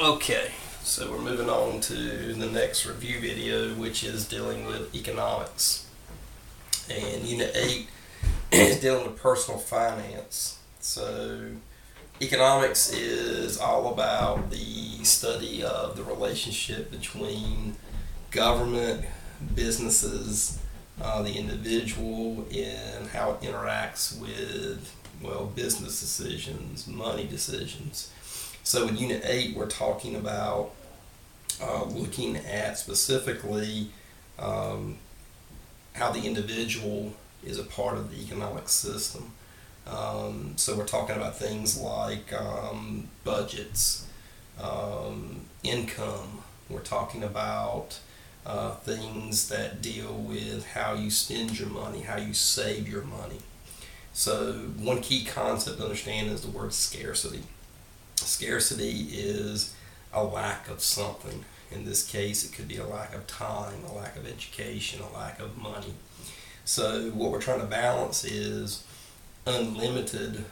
Okay, so we're moving on to the next review video, which is dealing with economics. And Unit 8 is dealing with personal finance. So, economics is all about the study of the relationship between government, businesses, the individual, and how it interacts with, business decisions, money decisions. So in Unit 8, we're talking about looking at specifically how the individual is a part of the economic system. So we're talking about things like budgets, income. We're talking about things that deal with how you spend your money, how you save your money. So one key concept to understand is the word scarcity. Scarcity is a lack of something. In this case, it could be a lack of time, a lack of education, a lack of money. So what we're trying to balance is unlimited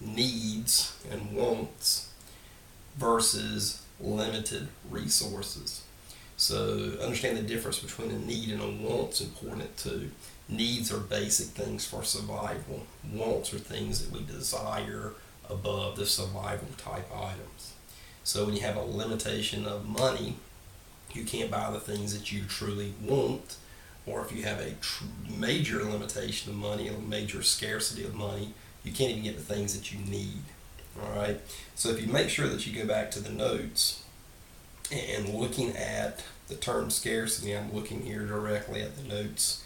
needs and wants versus limited resources. So understand the difference between a need and a want is important too. Needs are basic things for survival. Wants are things that we desire above the survival type items. So when you have a limitation of money, you can't buy the things that you truly want, or if you have a major limitation of money, a major scarcity of money, you can't even get the things that you need. All right. So if you make sure that you go back to the notes and looking at the term scarcity, I'm looking here directly at the notes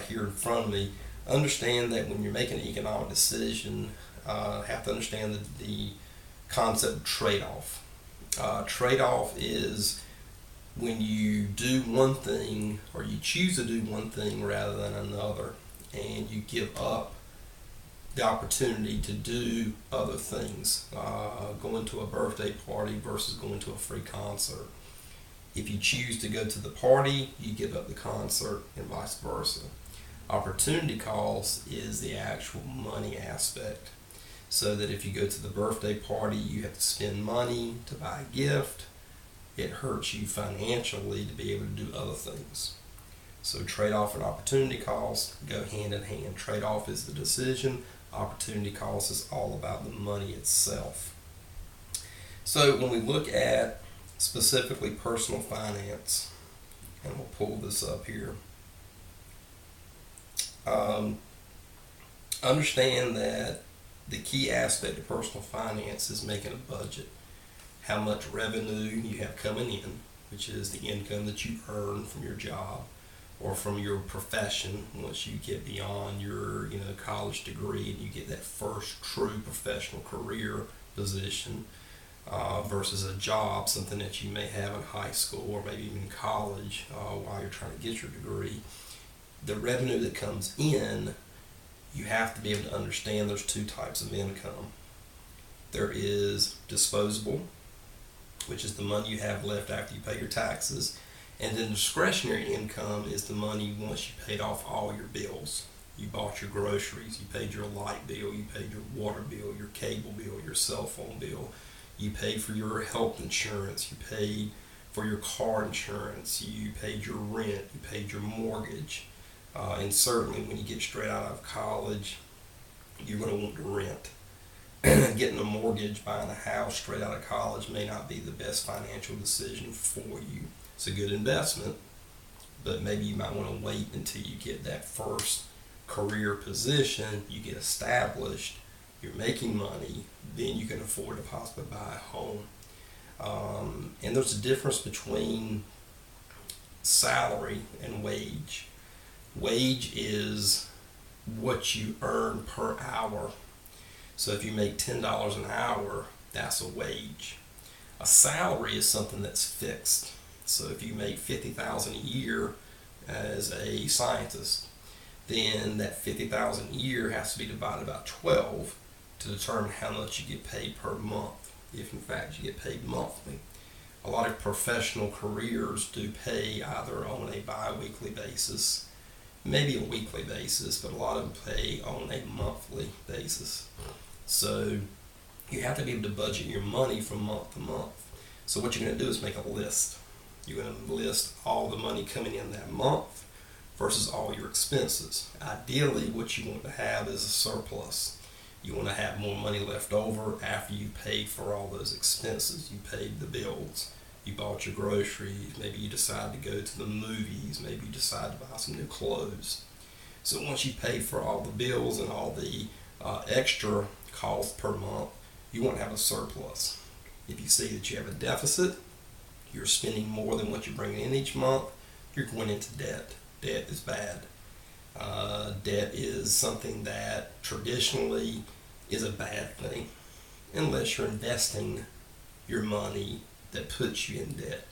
here in front of me. Understand that when you're making an economic decision, have to understand the concept of trade-off. Trade-off is when you do one thing, or you choose to do one thing rather than another, and you give up the opportunity to do other things, going to a birthday party versus going to a free concert. If you choose to go to the party, you give up the concert, and vice versa. Opportunity cost is the actual money aspect. So that if you go to the birthday party, you have to spend money to buy a gift. It hurts you financially to be able to do other things. So trade-off and opportunity cost go hand in hand. Trade-off is the decision. Opportunity cost is all about the money itself. So when we look at specifically personal finance, and we'll pull this up here, understand that the key aspect of personal finance is making a budget. How much revenue you have coming in, which is the income that you earn from your job or from your profession once you get beyond your college degree and you get that first true professional career position versus a job, something that you may have in high school or maybe even college while you're trying to get your degree. The revenue that comes in, you have to be able to understand there's two types of income. There is disposable, which is the money you have left after you pay your taxes, and then discretionary income is the money once you paid off all your bills. You bought your groceries, you paid your light bill, you paid your water bill, your cable bill, your cell phone bill, you paid for your health insurance, you paid for your car insurance, you paid your rent, you paid your mortgage. And certainly when you get straight out of college, you're going to want to rent. Getting a mortgage, buying a house straight out of college may not be the best financial decision for you. It's a good investment, but maybe you might want to wait until you get that first career position, you get established, you're making money, then you can afford to possibly buy a home. And there's a difference between salary and wage. Wage is what you earn per hour. So if you make $10 an hour, that's a wage. A salary is something that's fixed. So if you make $50,000 a year as a scientist, then that $50,000 a year has to be divided by 12 to determine how much you get paid per month, if in fact you get paid monthly. A lot of professional careers do pay either on a bi-weekly basis, maybe a weekly basis, but a lot of them pay on a monthly basis. So you have to be able to budget your money from month to month. So what you're going to do is make a list. You're going to list all the money coming in that month versus all your expenses. Ideally, what you want to have is a surplus. You want to have more money left over after you paid for all those expenses. You paid the bills, you bought your groceries, maybe you decide to go to the movies, maybe you decide to buy some new clothes. So once you pay for all the bills and all the extra costs per month, you want to have a surplus. If you see that you have a deficit, you're spending more than what you're bringing in each month, you're going into debt. Debt is bad. Debt is something that traditionally is a bad thing unless you're investing your money that puts you in debt,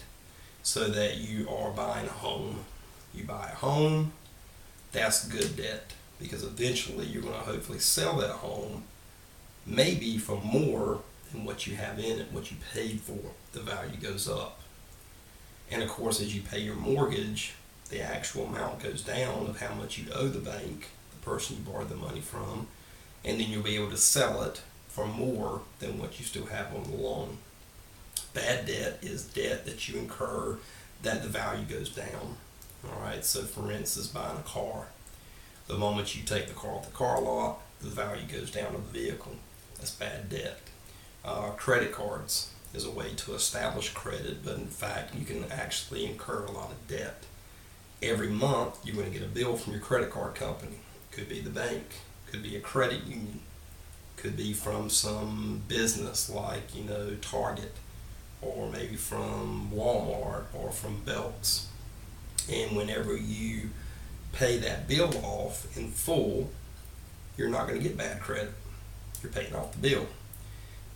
so that you are buying a home. You buy a home, that's good debt, because eventually you're going to hopefully sell that home, maybe for more than what you have in it, what you paid for. The value goes up. And of course, as you pay your mortgage, the actual amount goes down of how much you owe the bank, the person you borrowed the money from, and then you'll be able to sell it for more than what you still have on the loan. Bad debt is debt that you incur that the value goes down. All right, so for instance, buying a car. The moment you take the car off the car lot, the value goes down of the vehicle. That's bad debt. Credit cards is a way to establish credit, but in fact, you can actually incur a lot of debt. Every month, you're going to get a bill from your credit card company. Could be the bank, could be a credit union, could be from some business like, Target, or maybe from Walmart or from Belks. And whenever you pay that bill off in full, you're not going to get bad credit. You're paying off the bill.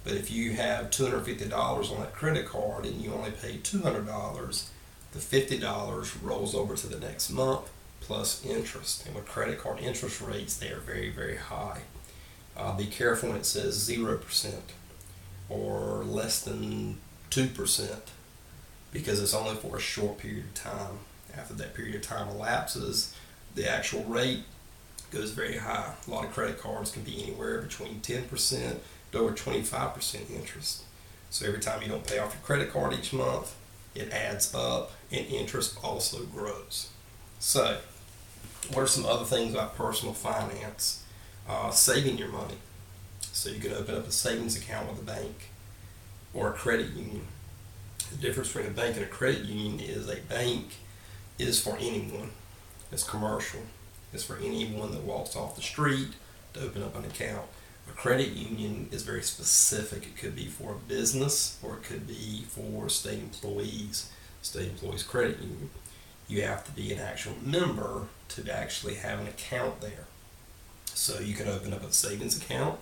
But if you have $250 on that credit card and you only pay $200, the $50 rolls over to the next month plus interest. And with credit card interest rates, they are very, very high. Be careful when it says 0% or less than 2%, because it's only for a short period of time. After that period of time elapses, the actual rate goes very high. A lot of credit cards can be anywhere between 10% to over 25% interest. So every time you don't pay off your credit card each month, it adds up and interest also grows. So what are some other things about personal finance? Saving your money. So you can open up a savings account with a bank or a credit union. The difference between a bank and a credit union is a bank is for anyone. It's commercial. It's for anyone that walks off the street to open up an account. A credit union is very specific. It could be for a business or it could be for state employees. State employees credit union. You have to be an actual member to actually have an account there. So you can open up a savings account,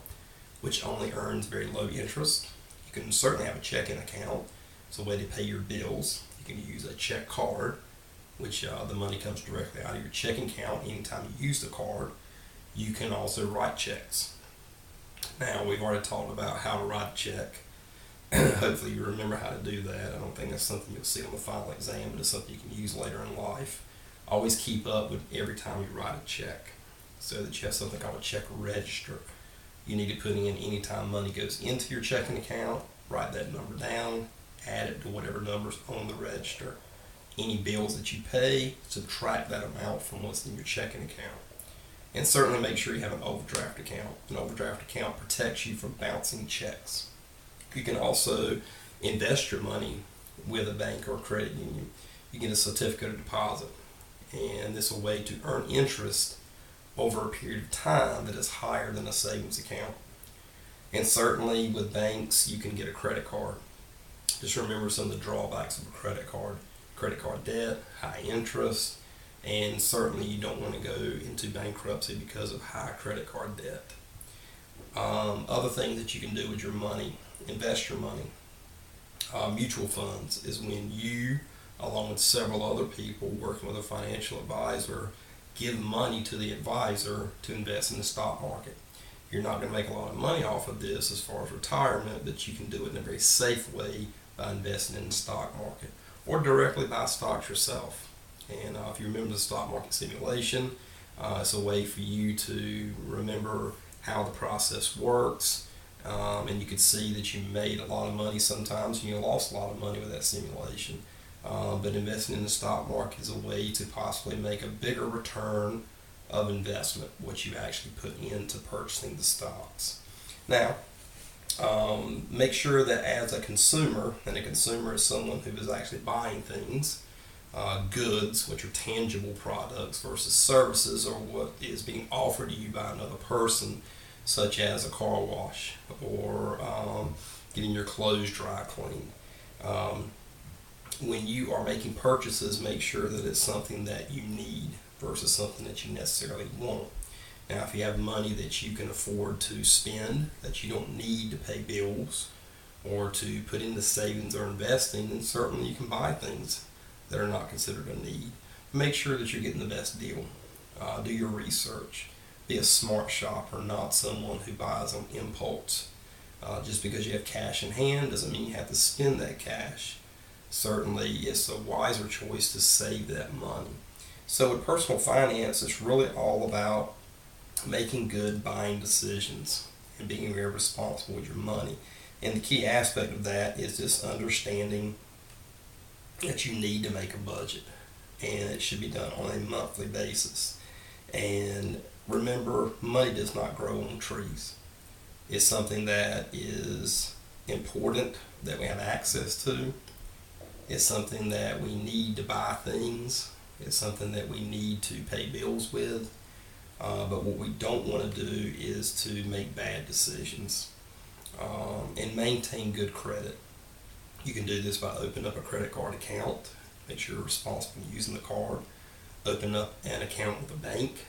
which only earns very low interest. You can certainly have a checking account. It's a way to pay your bills. You can use a check card, which the money comes directly out of your checking account anytime you use the card. You can also write checks. Now, we've already talked about how to write a check. Hopefully you remember how to do that. I don't think that's something you'll see on the final exam, but it's something you can use later in life. Always keep up with every time you write a check, so that you have something called a check register. You need to put in any time money goes into your checking account, write that number down, add it to whatever number's on the register. Any bills that you pay, subtract that amount from what's in your checking account. And certainly make sure you have an overdraft account. An overdraft account protects you from bouncing checks. You can also invest your money with a bank or a credit union. You get a certificate of deposit, and this is a way to earn interest over a period of time that is higher than a savings account. And certainly with banks, you can get a credit card. Just remember some of the drawbacks of a credit card. Credit card debt, high interest, and certainly you don't want to go into bankruptcy because of high credit card debt. Other things that you can do with your money: invest your money. Mutual funds is when you, along with several other people working with a financial advisor, give money to the advisor to invest in the stock market. You're not going to make a lot of money off of this as far as retirement, but you can do it in a very safe way by investing in the stock market or directly buy stocks yourself. And if you remember the stock market simulation, it's a way for you to remember how the process works. and you could see that you made a lot of money sometimes and you lost a lot of money with that simulation. But investing in the stock market is a way to possibly make a bigger return of investment, what you actually put into purchasing the stocks. Now, make sure that as a consumer, and a consumer is someone who is actually buying things, goods, which are tangible products, versus services, or what is being offered to you by another person, such as a car wash or getting your clothes dry cleaned. When you are making purchases, make sure that it's something that you need versus something that you necessarily want. Now, if you have money that you can afford to spend, that you don't need to pay bills or to put into savings or investing, then certainly you can buy things that are not considered a need. Make sure that you're getting the best deal. Do your research. Be a smart shopper, not someone who buys on impulse. Just because you have cash in hand doesn't mean you have to spend that cash. Certainly, it's a wiser choice to save that money. So with personal finance, it's really all about making good buying decisions and being very responsible with your money. And the key aspect of that is just understanding that you need to make a budget, and it should be done on a monthly basis. And remember, money does not grow on trees. It's something that is important that we have access to. It's something that we need to buy things. It's something that we need to pay bills with. But what we don't want to do is to make bad decisions and maintain good credit. You can do this by opening up a credit card account. Make sure you're responsible using the card. Open up an account with a bank.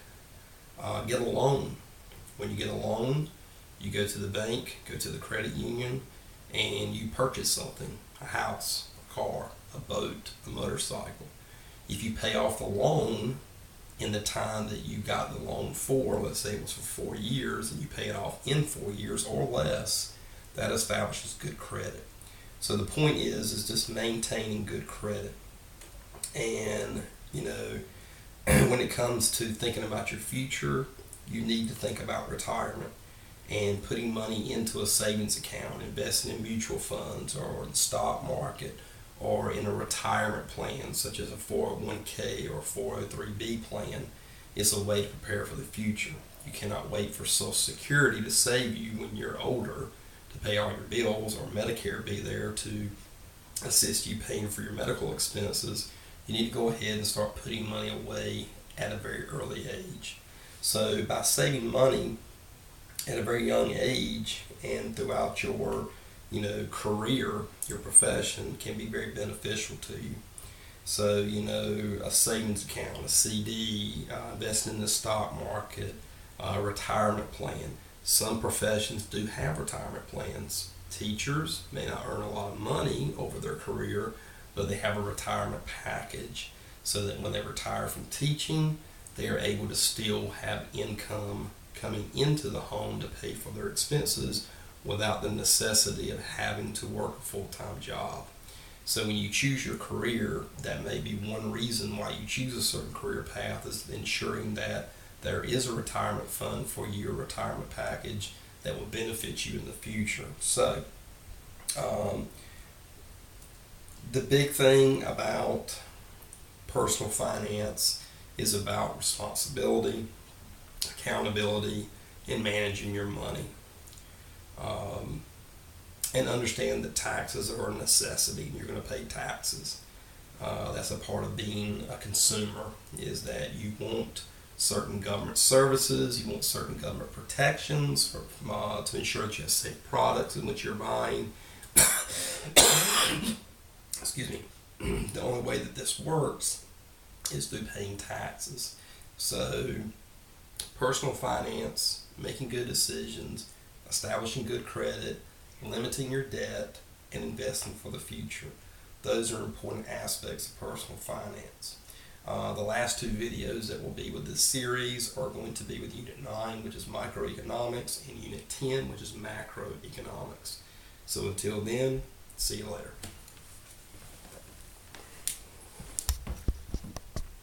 Get a loan. When you get a loan, you go to the bank, go to the credit union, and you purchase something, a house, a car, a boat, a motorcycle. If you pay off the loan in the time that you got the loan for, let's say it was for 4 years, and you pay it off in 4 years or less, that establishes good credit. So the point is just maintaining good credit. And, when it comes to thinking about your future, you need to think about retirement and putting money into a savings account, investing in mutual funds or the stock market or in a retirement plan such as a 401k or 403b plan is a way to prepare for the future. You cannot wait for Social Security to save you when you're older to pay all your bills, or Medicare be there to assist you paying for your medical expenses. You need to go ahead and start putting money away at a very early age. So by saving money at a very young age and throughout your career, your profession can be very beneficial to you. So, a savings account, a CD, investing in the stock market, a retirement plan. Some professions do have retirement plans. Teachers may not earn a lot of money over their career, but they have a retirement package so that when they retire from teaching, they are able to still have income coming into the home to pay for their expenses without the necessity of having to work a full-time job. So when you choose your career, that may be one reason why you choose a certain career path, is ensuring that there is a retirement fund for your retirement package that will benefit you in the future. So the big thing about personal finance is about responsibility, accountability, and managing your money. And understand that taxes are a necessity, and you're going to pay taxes. That's a part of being a consumer, is that you want certain government services, you want certain government protections to ensure that you have safe products in which you're buying. Excuse me. The only way that this works is through paying taxes. So personal finance, making good decisions, establishing good credit, limiting your debt, and investing for the future. Those are important aspects of personal finance. The last two videos that will be with this series are going to be with Unit 9, which is Microeconomics, and Unit 10, which is Macroeconomics. So until then, see you later.